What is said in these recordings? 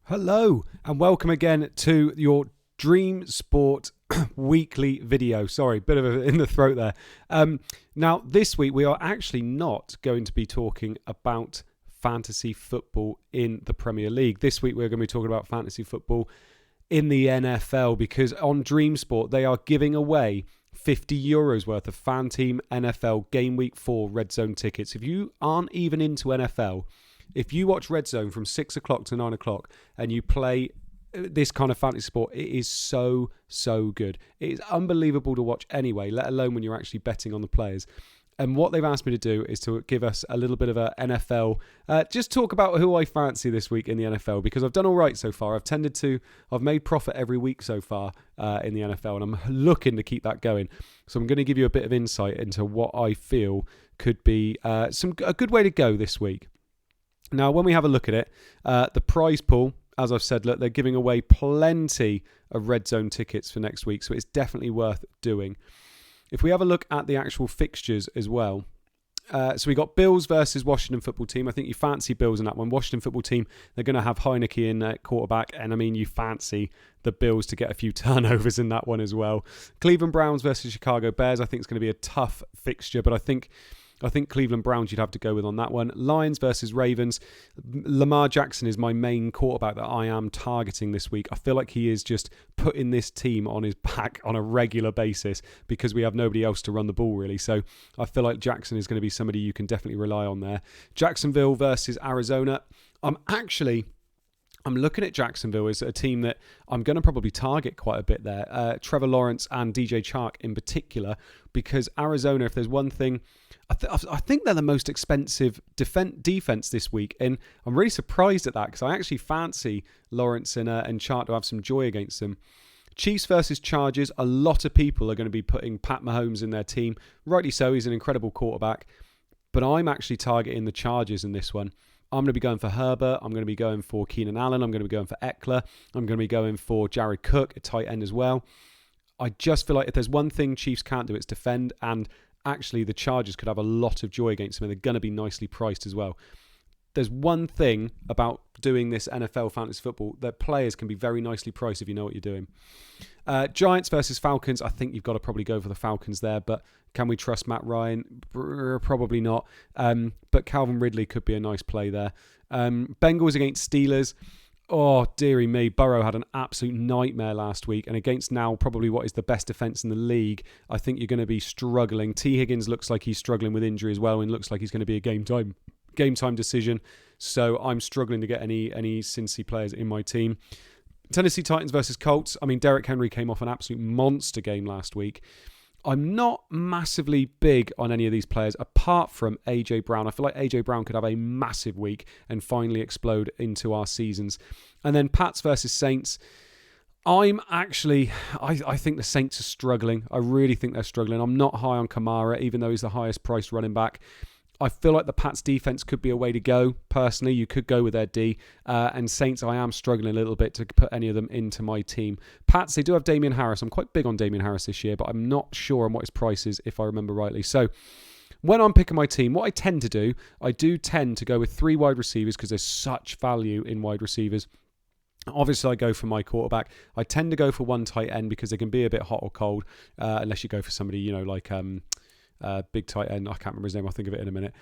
Hello and welcome again to your DreamSport weekly video. Sorry, bit of a in the throat there. Now, this week we are actually not going to be talking about fantasy football in the Premier League. This week we're going to be talking about fantasy football in the NFL because on DreamSport they are giving away €50 worth of Fan Team NFL Game Week 4 Redzone tickets. If you aren't even into NFL, if you watch Redzone from 6 o'clock to 9 o'clock and you play this kind of fantasy sport, it is so good. It is unbelievable to watch anyway, let alone when you're actually betting on the players. And what they've asked me to do is to give us a little bit of a NFL, just talk about who I fancy this week in the NFL, because I've done all right so far. I've made profit every week so far in the NFL, and I'm looking to keep that going. So I'm going to give you a bit of insight into what I feel could be a good way to go this week. Now, when we have a look at it, the prize pool, as I've said, look, they're giving away plenty of Redzone tickets for next week, so it's definitely worth doing. If we have a look at the actual fixtures as well, so we got Bills versus Washington football team. I think you fancy Bills in that one. Washington football team, they're going to have Heineke in quarterback, and I mean, you fancy the Bills to get a few turnovers in that one as well. Cleveland Browns versus Chicago Bears, I think it's going to be a tough fixture, but I think Cleveland Browns you'd have to go with on that one. Lions versus Ravens. Lamar Jackson is my main quarterback that I am targeting this week. I feel like he is just putting this team on his back on a regular basis because we have nobody else to run the ball really. So I feel like Jackson is going to be somebody you can definitely rely on there. Jacksonville versus Arizona. I'm looking at Jacksonville as a team that I'm going to probably target quite a bit there. Trevor Lawrence and DJ Chark in particular, because Arizona, if there's one thing, I think they're the most expensive defense this week, and I'm really surprised at that because I actually fancy Lawrence and Chark to have some joy against them. Chiefs versus Chargers. A lot of people are going to be putting Pat Mahomes in their team. Rightly so, he's an incredible quarterback, but I'm actually targeting the Chargers in this one. I'm going to be going for Herbert. I'm going to be going for Keenan Allen. I'm going to be going for Eckler. I'm going to be going for Jared Cook, a tight end as well. I just feel like if there's one thing Chiefs can't do, it's defend. And actually, the Chargers could have a lot of joy against them, and they're going to be nicely priced as well. There's one thing about doing this NFL fantasy football, that players can be very nicely priced if you know what you're doing. Giants versus Falcons. I think you've got to probably go for the Falcons there, but can we trust Matt Ryan? Probably not. But Calvin Ridley could be a nice play there. Bengals against Steelers. Oh, dearie me. Burrow had an absolute nightmare last week, and against now probably what is the best defence in the league, I think you're going to be struggling. T. Higgins looks like he's struggling with injury as well, and looks like he's going to be a game time decision. So I'm struggling to get any Cincy players in my team. Tennessee Titans versus Colts. I mean, Derrick Henry came off an absolute monster game last week. I'm not massively big on any of these players apart from AJ Brown. I feel like AJ Brown could have a massive week and finally explode into our seasons. And then Pats versus Saints. I think the Saints are struggling. I really think they're struggling. I'm not high on Kamara, even though he's the highest priced running back. I feel like the Pats defense could be a way to go. Personally, you could go with their D. And Saints, I am struggling a little bit to put any of them into my team. Pats, they do have Damian Harris. I'm quite big on Damian Harris this year, but I'm not sure on what his price is, if I remember rightly. So when I'm picking my team, what I tend to do, I do tend to go with 3 wide receivers because there's such value in wide receivers. Obviously, I go for my quarterback. I tend to go for 1 tight end because they can be a bit hot or cold, unless you go for somebody, like big tight end, I can't remember his name, I'll think of it in a minute,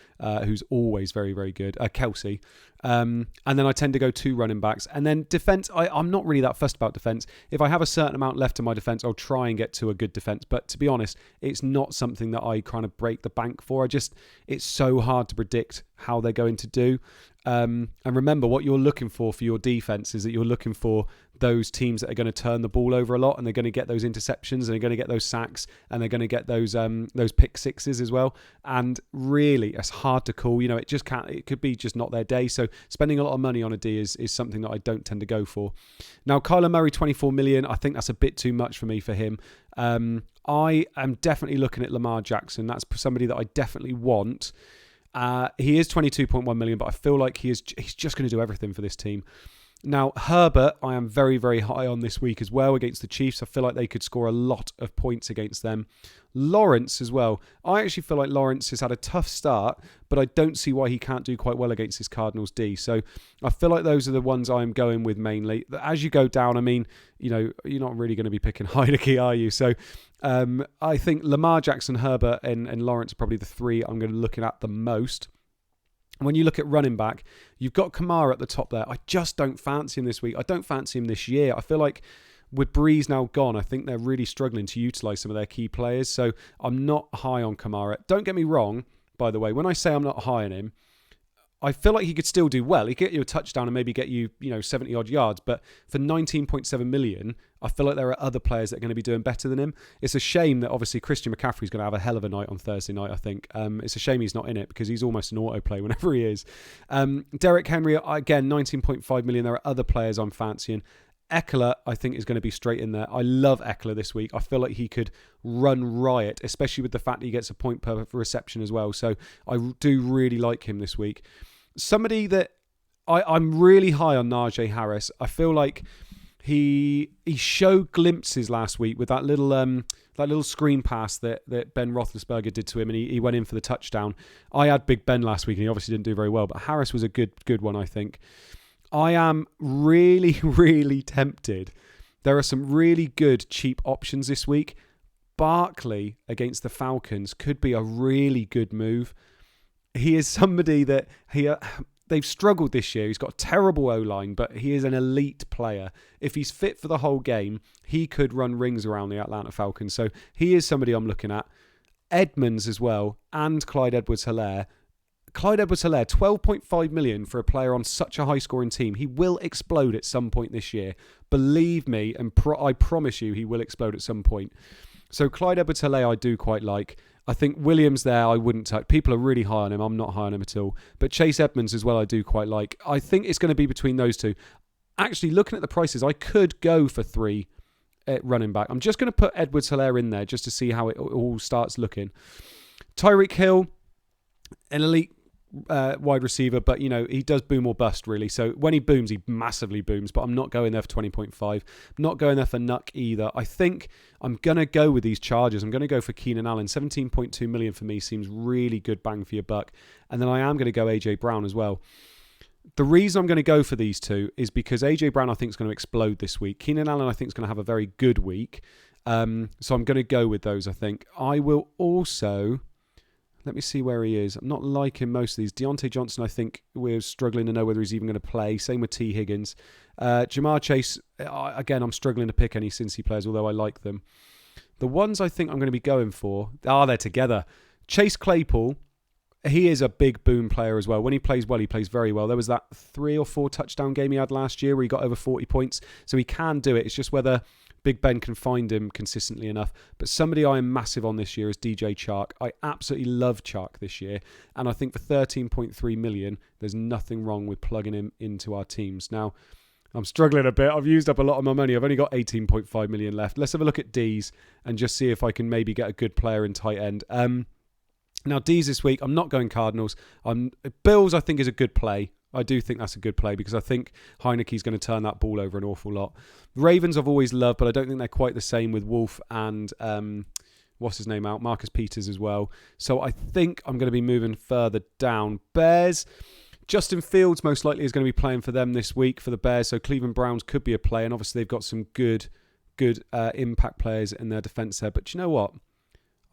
who's always very, very good, Kelsey. And then I tend to go 2 running backs. And then defence, I'm not really that fussed about defence. If I have a certain amount left in my defence, I'll try and get to a good defence. But to be honest, it's not something that I kind of break the bank for. It's so hard to predict how they're going to do. And remember, what you're looking for your defense is that you're looking for those teams that are going to turn the ball over a lot, and they're going to get those interceptions, and they're going to get those sacks, and they're going to get those pick sixes as well. And really, it's hard to call. It just can't. It could be just not their day. So spending a lot of money on a D is something that I don't tend to go for. Now, Kyler Murray, 24 million. I think that's a bit too much for me for him. I am definitely looking at Lamar Jackson. That's somebody that I definitely want. He is 22.1 million, but I feel like he's just going to do everything for this team. Now, Herbert, I am very, very high on this week as well against the Chiefs. I feel like they could score a lot of points against them. Lawrence as well. I actually feel like Lawrence has had a tough start, but I don't see why he can't do quite well against this Cardinals D. So I feel like those are the ones I'm going with mainly. As you go down, I mean, you're not really going to be picking Heineke, are you? So I think Lamar Jackson, Herbert, and Lawrence are probably the three I'm going to be looking at the most. When you look at running back, you've got Kamara at the top there. I just don't fancy him this week. I don't fancy him this year. I feel like with Breeze now gone, I think they're really struggling to utilise some of their key players. So I'm not high on Kamara. Don't get me wrong, by the way. When I say I'm not high on him, I feel like he could still do well. He could get you a touchdown and maybe get you, 70 odd yards. But for 19.7 million, I feel like there are other players that are going to be doing better than him. It's a shame that obviously Christian McCaffrey's going to have a hell of a night on Thursday night, I think. It's a shame he's not in it because he's almost an autoplay whenever he is. Derrick Henry, again, 19.5 million. There are other players I'm fancying. Eckler, I think, is going to be straight in there. I love Eckler this week. I feel like he could run riot, especially with the fact that he gets a point per reception as well. So I do really like him this week. Somebody that I'm really high on, Najee Harris. I feel like he showed glimpses last week with that little screen pass that Ben Roethlisberger did to him, and he went in for the touchdown. I had Big Ben last week, and he obviously didn't do very well, but Harris was a good one, I think. I am really, really tempted. There are some really good cheap options this week. Barkley against the Falcons could be a really good move. He is somebody that they've struggled this year. He's got a terrible O-line, but he is an elite player. If he's fit for the whole game, he could run rings around the Atlanta Falcons. So he is somebody I'm looking at. Edmonds as well, and Clyde Edwards-Helaire. Clyde Edwards-Helaire, 12.5 million for a player on such a high-scoring team. He will explode at some point this year. Believe me, and I promise you he will explode at some point. So Clyde Edwards-Helaire I do quite like. I think Williams there I wouldn't touch. People are really high on him. I'm not high on him at all. But Chase Edmonds as well I do quite like. I think it's going to be between those two. Actually, looking at the prices, I could go for 3 at running back. I'm just going to put Edwards-Helaire in there just to see how it all starts looking. Tyreek Hill, an elite wide receiver, but he does boom or bust really. So when he booms, he massively booms, but I'm not going there for 20.5. I'm not going there for Nuck either. I think I'm going to go with these charges. I'm going to go for Keenan Allen. 17.2 million for me seems really good bang for your buck. And then I am going to go AJ Brown as well. The reason I'm going to go for these two is because AJ Brown I think is going to explode this week. Keenan Allen I think is going to have a very good week. So I'm going to go with those, I think. I will also... Let me see where he is. I'm not liking most of these. Deontay Johnson, I think we're struggling to know whether he's even going to play. Same with T. Higgins. Jamar Chase, again, I'm struggling to pick any Cincy players, although I like them. The ones I think I'm going to be going for, they're together. Chase Claypool, he is a big boom player as well. When he plays well, he plays very well. There was that 3 or 4 touchdown game he had last year where he got over 40 points. So he can do it. It's just whether Big Ben can find him consistently enough. But somebody I am massive on this year is DJ Chark. I absolutely love Chark this year. And I think for 13.3 million, there's nothing wrong with plugging him into our teams. Now, I'm struggling a bit. I've used up a lot of my money. I've only got 18.5 million left. Let's have a look at D's and just see if I can maybe get a good player in tight end. Now, D's this week, I'm not going Cardinals. Bills, I think, is a good play. I do think that's a good play because I think Heineke's going to turn that ball over an awful lot. Ravens I've always loved, but I don't think they're quite the same with Wolf and what's his name out? Marcus Peters as well. So I think I'm going to be moving further down. Bears, Justin Fields most likely is going to be playing for them this week for the Bears. So Cleveland Browns could be a play, and obviously they've got some good impact players in their defense there. But you know what?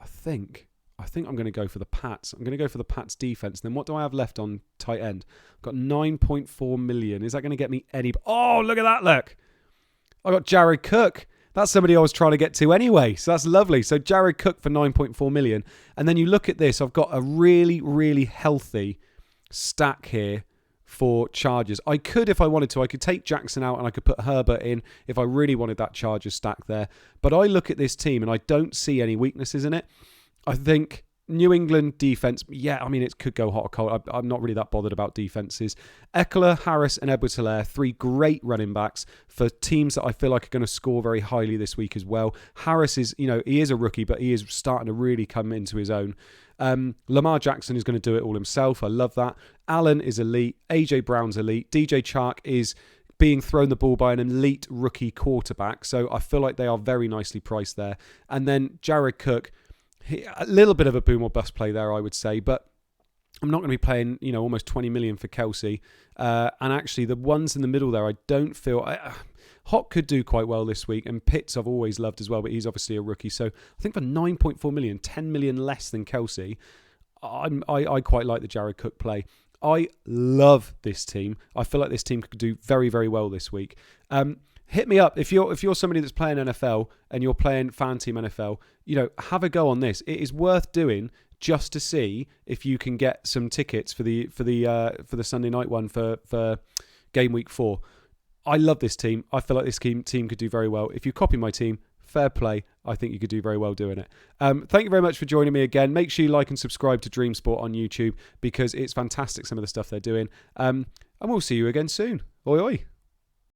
I think I'm going to go for the Pats. I'm going to go for the Pats defense. Then what do I have left on tight end? I've got 9.4 million. Is that going to get me any... Oh, look at that, look. I got Jared Cook. That's somebody I was trying to get to anyway. So that's lovely. So Jared Cook for 9.4 million. And then you look at this. I've got a really, really healthy stack here for Chargers. I could, if I wanted to, I could take Jackson out and I could put Herbert in if I really wanted that Chargers stack there. But I look at this team and I don't see any weaknesses in it. I think New England defense, it could go hot or cold. I'm not really that bothered about defenses. Eckler, Harris, and Edwards-Helaire, 3 great running backs for teams that I feel like are going to score very highly this week as well. Harris is, he is a rookie, but he is starting to really come into his own. Lamar Jackson is going to do it all himself. I love that. Allen is elite. AJ Brown's elite. DJ Chark is being thrown the ball by an elite rookie quarterback. So I feel like they are very nicely priced there. And then Jared Cook, a little bit of a boom or bust play there, I would say, but I'm not going to be paying, almost 20 million for Kelsey. And actually, the ones in the middle there, I don't feel... Hawk could do quite well this week, and Pitts I've always loved as well, but he's obviously a rookie. So I think for 9.4 million, 10 million less than Kelsey, I quite like the Jared Cook play. I love this team. I feel like this team could do very, very well this week. Hit me up if you're somebody that's playing NFL and you're playing Fan Team NFL. Have a go on this. It is worth doing just to see if you can get some tickets for the Sunday night one for game week 4. I love this team. I feel like this team could do very well. If you copy my team, fair play. I think you could do very well doing it. Thank you very much for joining me again. Make sure you like and subscribe to DreamSport on YouTube because it's fantastic, some of the stuff they're doing. And we'll see you again soon. Oi, oi.